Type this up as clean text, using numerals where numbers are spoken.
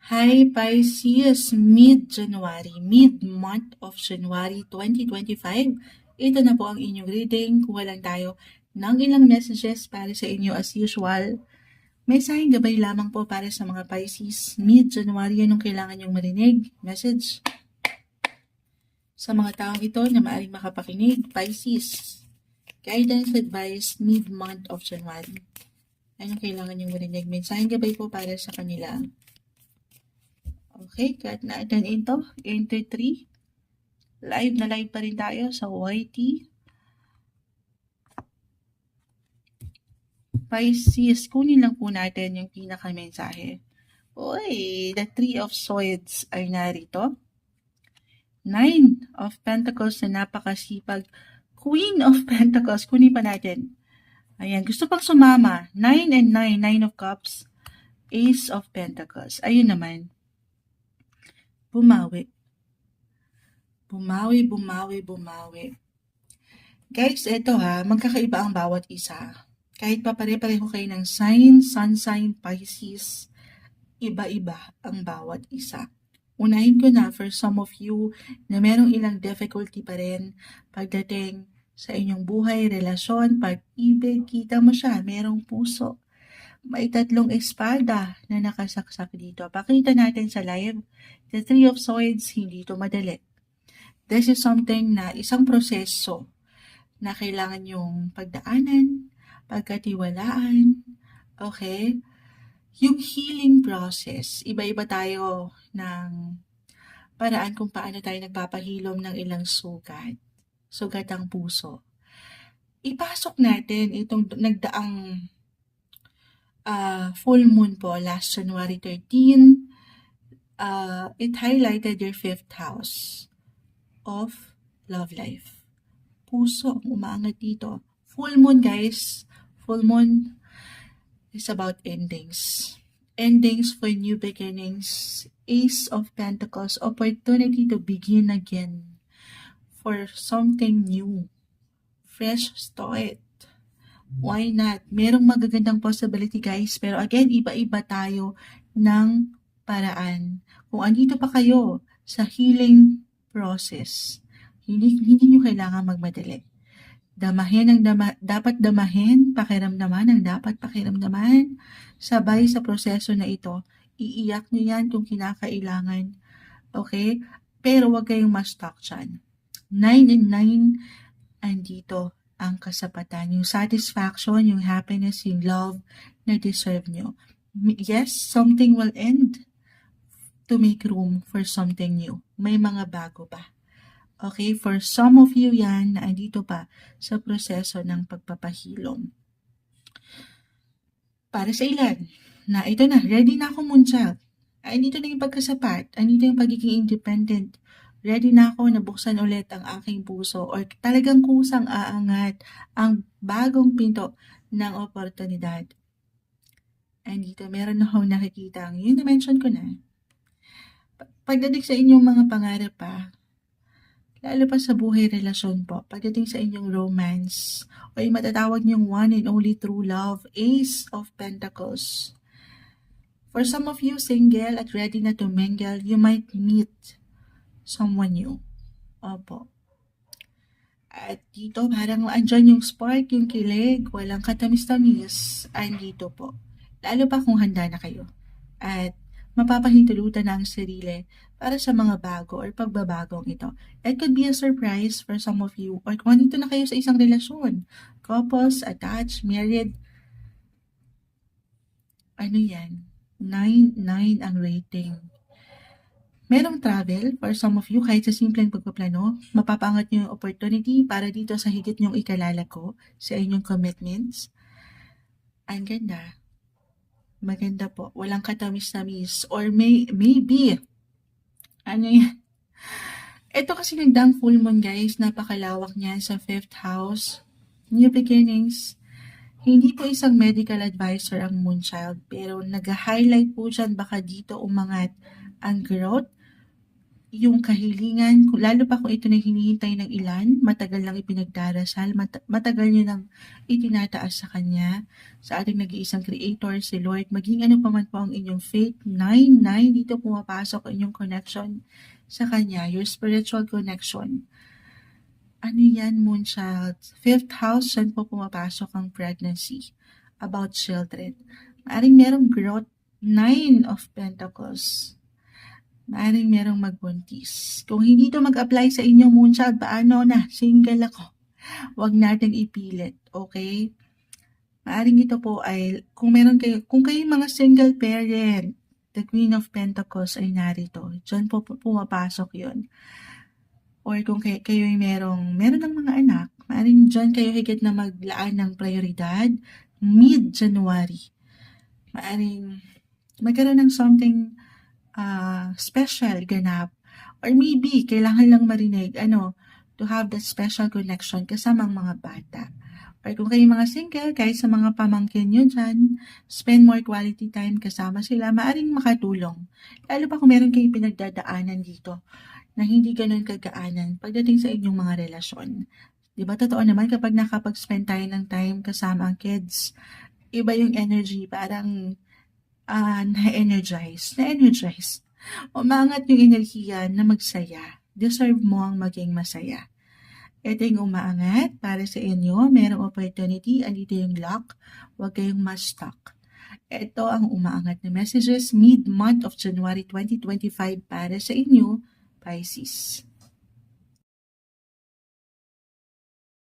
Hi Pisces, mid-month of January 2025. Ito na po ang inyong reading. Kuha lang tayo ng ilang messages para sa inyo as usual. May sahing gabay lamang po para sa mga Pisces. Mid-January, anong kailangan nyong marinig? Message. Sa mga taong ito na maaaring makapakinig, Pisces. Guidance advice mid-month of January. Anong kailangan nyong marinig? May sahing gabay po para sa kanila. Okay, cut natin into 3. Live na live pa rin tayo sa YT. Pisces, kunin lang po natin yung pinaka-mensahe. Uy, the 3 of Swords ay narito. 9 of Pentacles na napakasipag. Queen of Pentacles, kunin pa natin. Ayan, gusto pang sumama. 9 and 9, 9 of Cups. Ace of Pentacles. Ayun naman. Bumawi. Guys, eto magkakaiba ang bawat isa. Kahit pa pare-pareho kayo ng sign, sun sign, Pisces, iba-iba ang bawat isa. Unahin ko na for some of you na merong ilang difficulty pa rin pagdating sa inyong buhay, relasyon, pag-ibig, kita mo siya, merong puso. May 3 espada na nakasaksak dito. Pakita natin sa live. The 3 of Swords, hindi ito madali. This is something na isang proseso na kailangan yung pagdaanan, pagkatiwalaan, okay? Yung healing process, iba-iba tayo ng paraan kung paano tayo nagpapahilom ng ilang sugat ang puso. Ipasok natin itong nagdaang full moon po last January 13. It highlighted your 5th house of love life. Puso ang umaangat dito. Full moon, guys. Full moon is about endings. Endings for new beginnings. Ace of Pentacles, opportunity to begin again for something new. Fresh start. Why not? Merong magagandang possibility, guys. Pero again, iba-iba tayo ng paraan. Kung andito pa kayo sa healing process, hindi nyo kailangan magmadali. Damahin ang dapat damahin, pakiramdaman ang dapat pakiramdaman. Sabay sa proseso na ito, iiyak nyo yan kung kinakailangan. Okay? Pero huwag kayong ma-stuck dyan. 9 and 9, andito ang kasapatan, yung satisfaction, yung happiness, yung love na deserve nyo. Yes, something will end to make room for something new. May mga bago pa. Okay, for some of you yan na andito pa sa proseso ng pagpapahilom. Para sa ilan, na ito na, ready na ako muntial. Andito na yung pagkasapat, andito yung pagiging independent. Ready na ako na buksan ulit ang aking puso or talagang kusang aangat ang bagong pinto ng oportunidad. Andito, meron akong nakikita. Yung na-mention ko na. Pagdating sa inyong mga pangarap pa, lalo pa sa buhay relasyon po, pagdating sa inyong romance, o yung matatawag niyong one and only true love, Ace of Pentacles. For some of you single at ready na to mingle, you might meet someone new. Opo. At dito, parang andyan yung spark, yung kilig, walang katamis-tamis, andito po. Lalo pa kung handa na kayo. At mapapahintulutan na ang sarili para sa mga bago or pagbabagong ito. It could be a surprise for some of you or kung andito na kayo sa isang relasyon, couples, attached, married, ano yan? 9 ang rating. Merong travel for some of you kahit sa simpleng pagpaplano, mapapaangat nyo yung opportunity para dito sa higit nyong ikalalako sa inyong commitments. Ang ganda. Maganda po. Walang katamis-tamis. Or maybe, ano yan? Ito kasi nagdang full moon, guys. Napakalawak niyan sa 5th house. New beginnings. Hindi po isang medical advisor ang moonchild, pero nag-highlight po dyan baka dito umangat ang growth, yung kahilingan, lalo pa kung ito na hinihintay ng ilan, matagal lang ipinagdarasal, matagal nyo nang itinataas sa Kanya, sa ating nag-iisang Creator, si Lord, maging ano pa man po ang inyong faith, 9, dito pumapasok ang inyong connection sa Kanya, your spiritual connection. Ano yan, Moonchild? 5th house, saan po pumapasok ang pregnancy, about children. Maaring merong growth, 9 of Pentacles. Maaring merong magbuntis. Kung hindi to mag-apply sa inyo, Moonchild, paano na? Single ako. Huwag nating ipilit, okay? Maaring ito po ay, kung kayo mga single parent, the Queen of Pentacles ay narito. Diyan po pumapasok yun. Or kung kayo ay meron ng mga anak, maaring diyan kayo higit na maglaan ng prioridad, mid-January. Maaring magkaroon ng something special ganap. Or maybe, kailangan lang marinig, to have that special connection kasama ang mga bata. Or kung kayo mga single, kahit sa mga pamangkin nyo dyan, spend more quality time kasama sila, maaring makatulong. Lalo pa kung meron kayong pinagdadaanan dito na hindi ganun kagaanan pagdating sa inyong mga relasyon. Diba, totoo naman kapag nakapag-spend tayo ng time kasama ang kids, iba yung energy, parang na-energize. Umangat yung enerhiya na magsaya. Deserve mo ang maging masaya. Ito yung umaangat para sa inyo. Merong opportunity. Andito yung luck. Huwag kayong ma-stuck. Ito ang umaangat na messages mid-month of January 2025 para sa inyo, Pisces.